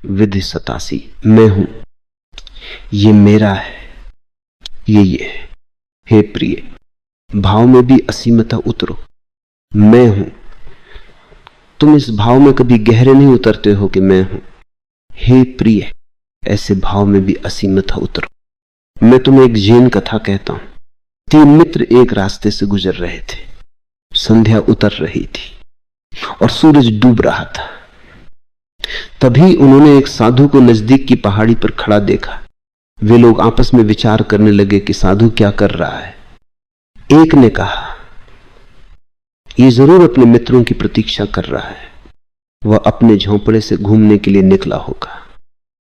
विधि 87। मैं हूं, ये मेरा है, ये है। हे प्रिय, भाव में भी असीमता उतरो। मैं हूं। तुम इस भाव में कभी गहरे नहीं उतरते हो कि मैं हूं। हे प्रिय, ऐसे भाव में भी असीमता उतरो। मैं तुम्हें एक जैन कथा कहता हूं। 3 मित्र एक रास्ते से गुजर रहे थे। संध्या उतर रही थी और सूरज डूब रहा था। तभी उन्होंने एक साधु को नजदीक की पहाड़ी पर खड़ा देखा। वे लोग आपस में विचार करने लगे कि साधु क्या कर रहा है। एक ने कहा, यह जरूर अपने मित्रों की प्रतीक्षा कर रहा है। वह अपने झोंपड़े से घूमने के लिए निकला होगा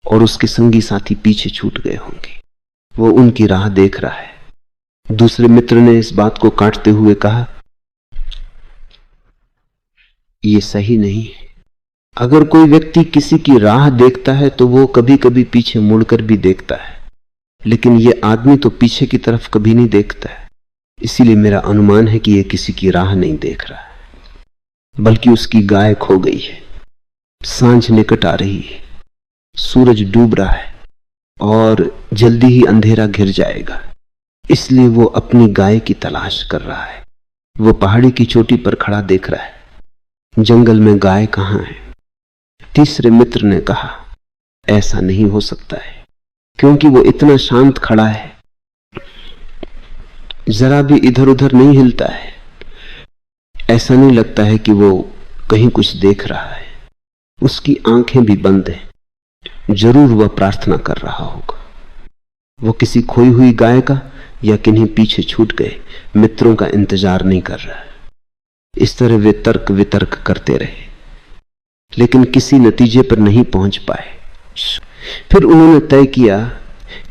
और उसके संगी साथी पीछे छूट गए होंगे। वो उनकी राह देख रहा है। दूसरे मित्र ने इस बात को काटते हुए कहा, यह सही नहीं है। अगर कोई व्यक्ति किसी की राह देखता है तो वो कभी कभी पीछे मुड़कर भी देखता है, लेकिन यह आदमी तो पीछे की तरफ कभी नहीं देखता है। इसीलिए मेरा अनुमान है कि यह किसी की राह नहीं देख रहा है, बल्कि उसकी गाय खो गई है। सांझ निकट आ रही है, सूरज डूब रहा है और जल्दी ही अंधेरा घिर जाएगा, इसलिए वो अपनी गाय की तलाश कर रहा है। वो पहाड़ी की चोटी पर खड़ा देख रहा है, जंगल में गाय कहां है। तीसरे मित्र ने कहा, ऐसा नहीं हो सकता है, क्योंकि वो इतना शांत खड़ा है, जरा भी इधर उधर नहीं हिलता है। ऐसा नहीं लगता है कि वो कहीं कुछ देख रहा है। उसकी आंखें भी बंद हैं। जरूर वह प्रार्थना कर रहा होगा। वो किसी खोई हुई गाय का या किन्हीं पीछे छूट गए मित्रों का इंतजार नहीं कर रहा है। इस तरह वे तर्क वितर्क करते रहे, लेकिन किसी नतीजे पर नहीं पहुंच पाए। फिर उन्होंने तय किया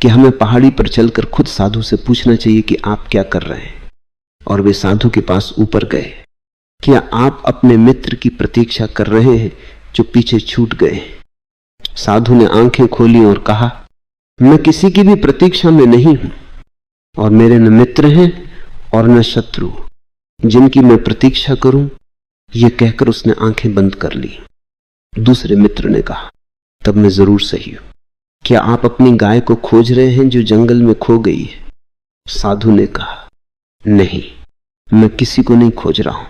कि हमें पहाड़ी पर चलकर खुद साधु से पूछना चाहिए कि आप क्या कर रहे हैं। और वे साधु के पास ऊपर गए। क्या आप अपने मित्र की प्रतीक्षा कर रहे हैं जो पीछे छूट गए? साधु ने आंखें खोली और कहा, मैं किसी की भी प्रतीक्षा में नहीं हूं, और मेरे न मित्र हैं और न शत्रु जिनकी मैं प्रतीक्षा करूं। यह कहकर उसने आंखें बंद कर ली। दूसरे मित्र ने कहा, तब मैं जरूर सही हूं। क्या आप अपनी गाय को खोज रहे हैं जो जंगल में खो गई है? साधु ने कहा, नहीं, मैं किसी को नहीं खोज रहा हूं,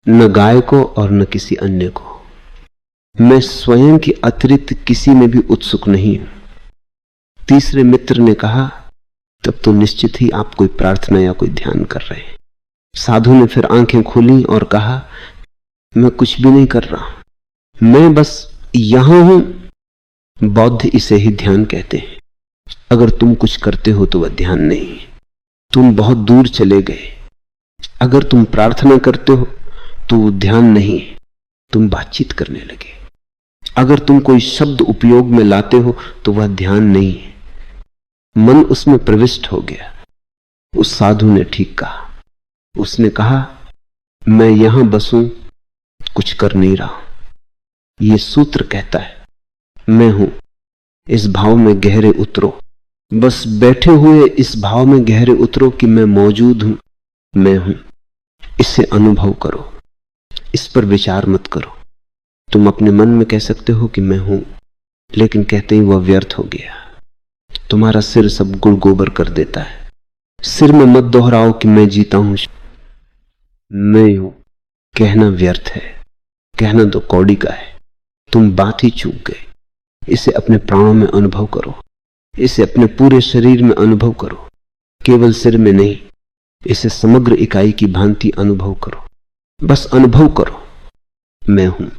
न गाय को और न किसी अन्य को। मैं स्वयं के अतिरिक्त किसी में भी उत्सुक नहीं हूं। तीसरे मित्र ने कहा, तब तो निश्चित ही आप कोई प्रार्थना या कोई ध्यान कर रहे हैं। साधु ने फिर आंखें खोली और कहा, मैं कुछ भी नहीं कर रहा, मैं बस यहां हूं। बौद्ध इसे ही ध्यान कहते हैं। अगर तुम कुछ करते हो तो वह ध्यान नहीं है, तुम बहुत दूर चले गए। अगर तुम प्रार्थना करते हो तो वो ध्यान नहीं है, तुम बातचीत करने लगे। अगर तुम कोई शब्द उपयोग में लाते हो तो वह ध्यान नहीं है, मन उसमें प्रविष्ट हो गया। उस साधु ने ठीक कहा। उसने कहा, मैं यहां बसूं, कुछ कर नहीं रहा। यह सूत्र कहता है, मैं हूं, इस भाव में गहरे उतरो। बस बैठे हुए इस भाव में गहरे उतरो कि मैं मौजूद हूं, मैं हूं। इसे अनुभव करो, इस पर विचार मत करो। तुम अपने मन में कह सकते हो कि मैं हूं, लेकिन कहते ही वह व्यर्थ हो गया। तुम्हारा सिर सब गुड़ गोबर कर देता है। सिर में मत दोहराओ कि मैं जीता हूं, मैं हूं। कहना व्यर्थ है, कहना तो कौड़ी का है। तुम बात ही चूक गए। इसे अपने प्राणों में अनुभव करो, इसे अपने पूरे शरीर में अनुभव करो, केवल सिर में नहीं। इसे समग्र इकाई की भांति अनुभव करो। बस अनुभव करो, मैं हूं।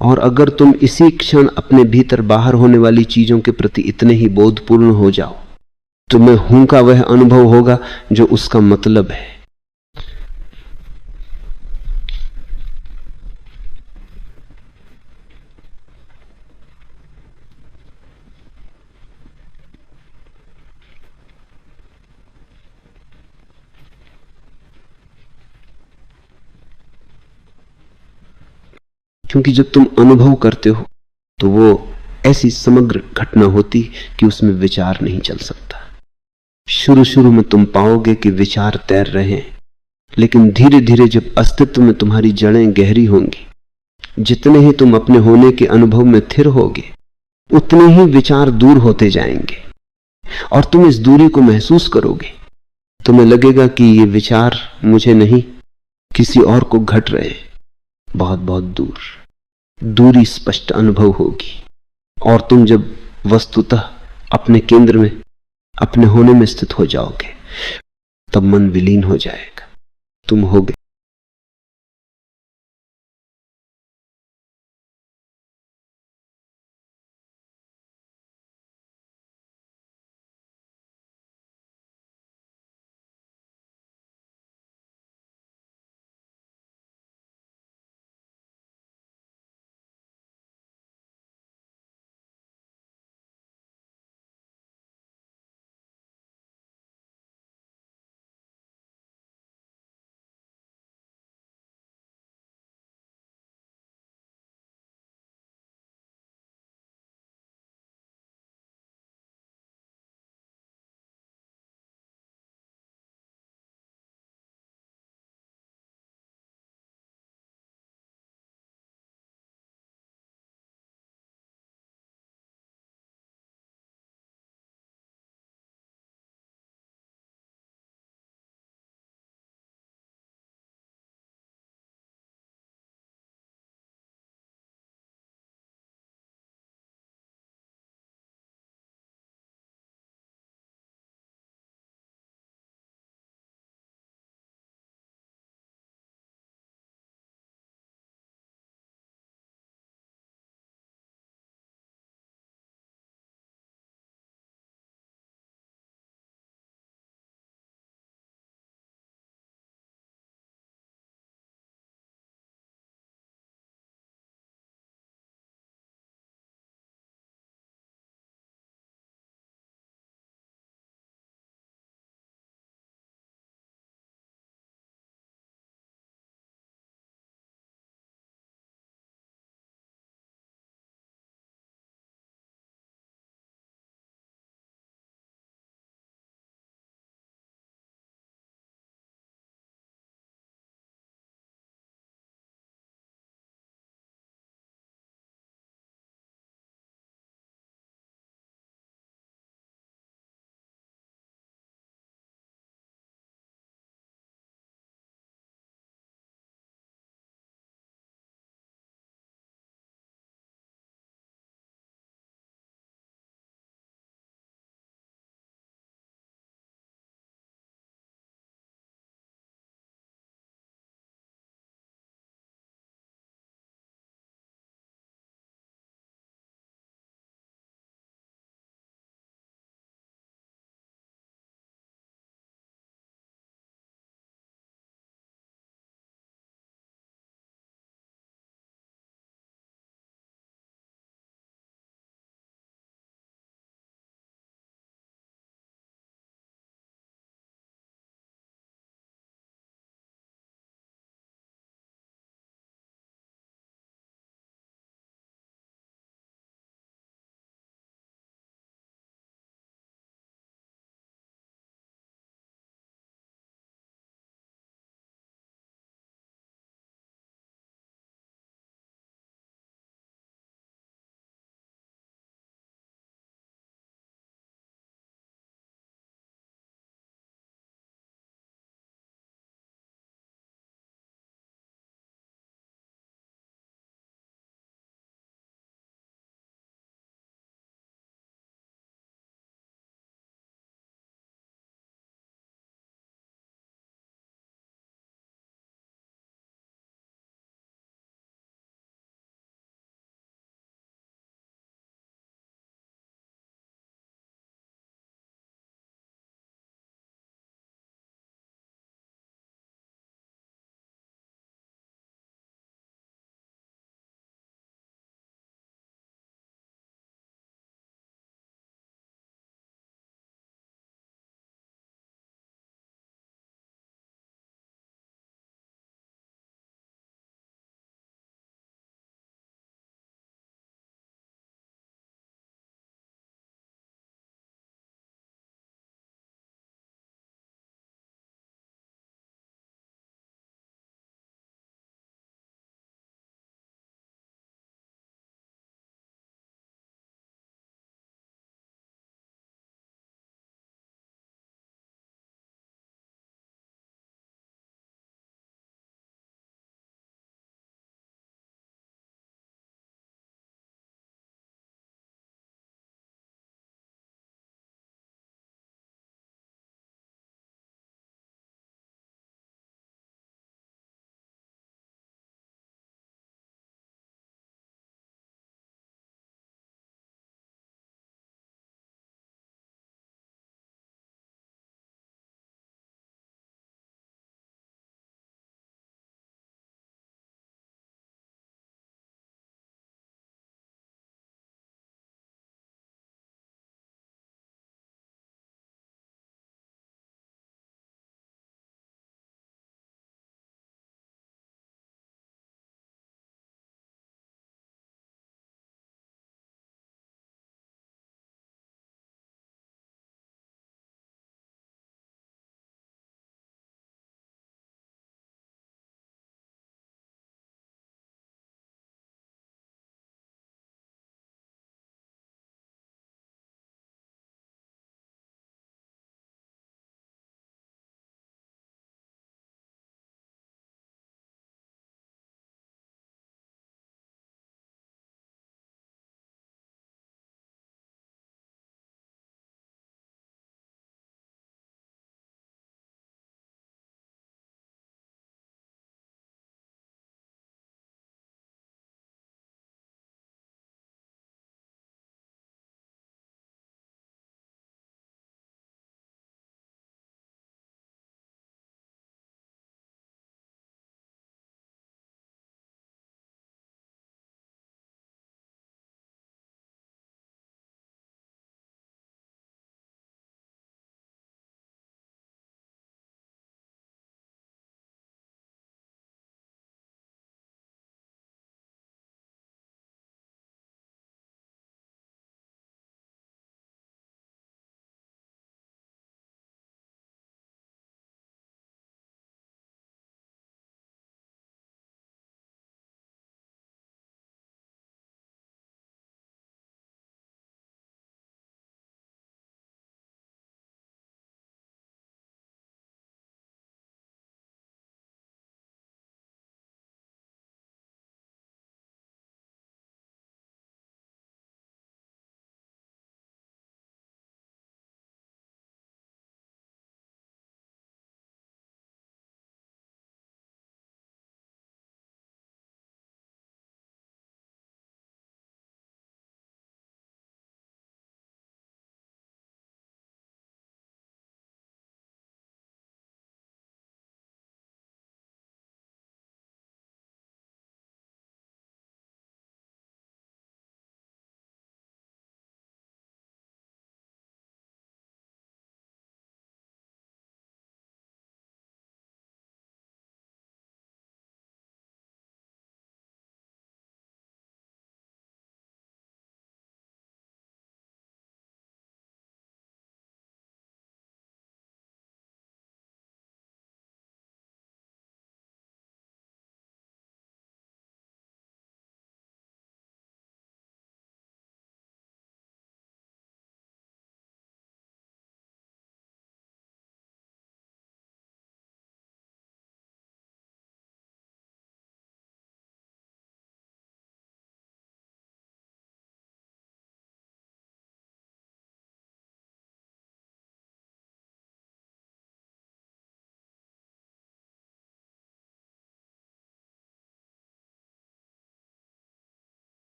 और अगर तुम इसी क्षण अपने भीतर बाहर होने वाली चीजों के प्रति इतने ही बोधपूर्ण हो जाओ, तो मैं हूं का वह अनुभव होगा जो उसका मतलब है। क्योंकि जब तुम अनुभव करते हो तो वो ऐसी समग्र घटना होती कि उसमें विचार नहीं चल सकता। शुरू शुरू में तुम पाओगे कि विचार तैर रहे हैं, लेकिन धीरे धीरे जब अस्तित्व में तुम्हारी जड़ें गहरी होंगी, जितने ही तुम अपने होने के अनुभव में थिर होगे, उतने ही विचार दूर होते जाएंगे और तुम इस दूरी को महसूस करोगे। तुम्हें लगेगा कि ये विचार मुझे नहीं, किसी और को घट रहे, बहुत बहुत दूर। दूरी स्पष्ट अनुभव होगी और तुम जब वस्तुतः अपने केंद्र में, अपने होने में स्थित हो जाओगे, तब मन विलीन हो जाएगा। तुम होगे